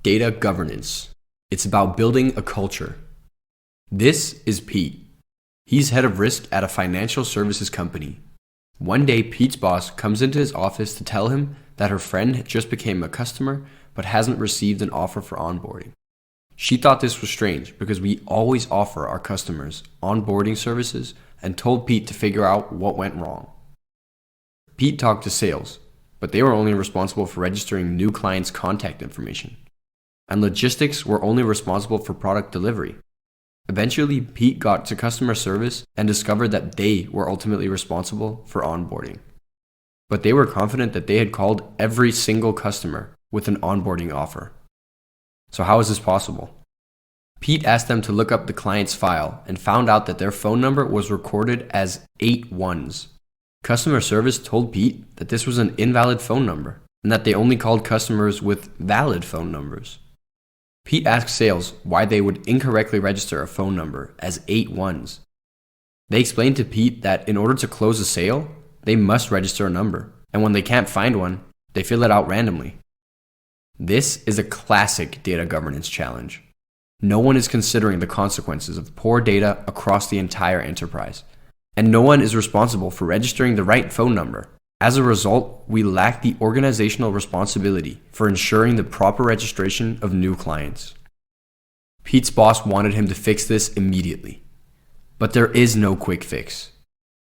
Data governance. It's about building a culture. This is Pete. He's head of risk at a financial services company. One day, Pete's boss comes into his office to tell him that her friend just became a customer but hasn't received an offer for onboarding. She thought this was strange because we always offer our customers onboarding services and told Pete to figure out what went wrong. Pete talked to sales, but they were only responsible for registering new clients' contact information. And logistics were only responsible for product delivery. Eventually, Pete got to customer service and discovered that they were ultimately responsible for onboarding. But they were confident that they had called every single customer with an onboarding offer. So how is this possible? Pete asked them to look up the client's file and found out that their phone number was recorded as 8 ones. Customer service told Pete that this was an invalid phone number and that they only called customers with valid phone numbers. Pete asked sales why they would incorrectly register a phone number as 8 ones. They explained to Pete that in order to close a sale, they must register a number, and when they can't find one, they fill it out randomly. This is a classic data governance challenge. No one is considering the consequences of poor data across the entire enterprise, and no one is responsible for registering the right phone number. As a result, we lack the organizational responsibility for ensuring the proper registration of new clients. Pete's boss wanted him to fix this immediately. But there is no quick fix.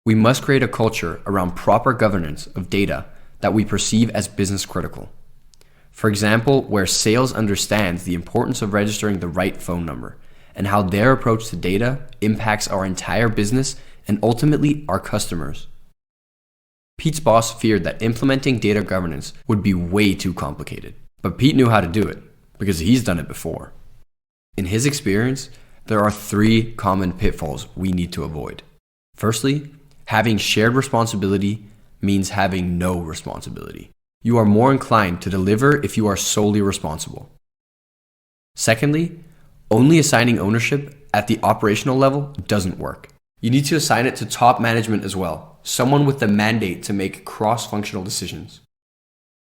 We must create a culture around proper governance of data that we perceive as business critical. For example, where sales understands the importance of registering the right phone number and how their approach to data impacts our entire business and ultimately our customers. Pete's boss feared that implementing data governance would be way too complicated, but Pete knew how to do it because he's done it before. In his experience, there are 3 common pitfalls we need to avoid. Firstly, having shared responsibility means having no responsibility. You are more inclined to deliver if you are solely responsible. Secondly, only assigning ownership at the operational level doesn't work. You need to assign it to top management as well, someone with the mandate to make cross-functional decisions.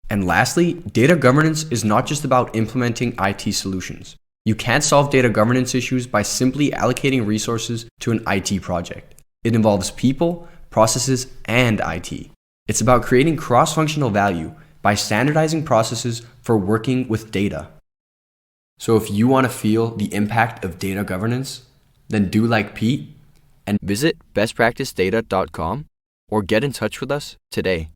And lastly, data governance is not just about implementing IT solutions. You can't solve data governance issues by simply allocating resources to an IT project. It involves people, processes, and IT. It's about creating cross-functional value by standardizing processes for working with data. So if you want to feel the impact of data governance, then do like Pete and visit bestpracticedata.com or get in touch with us today.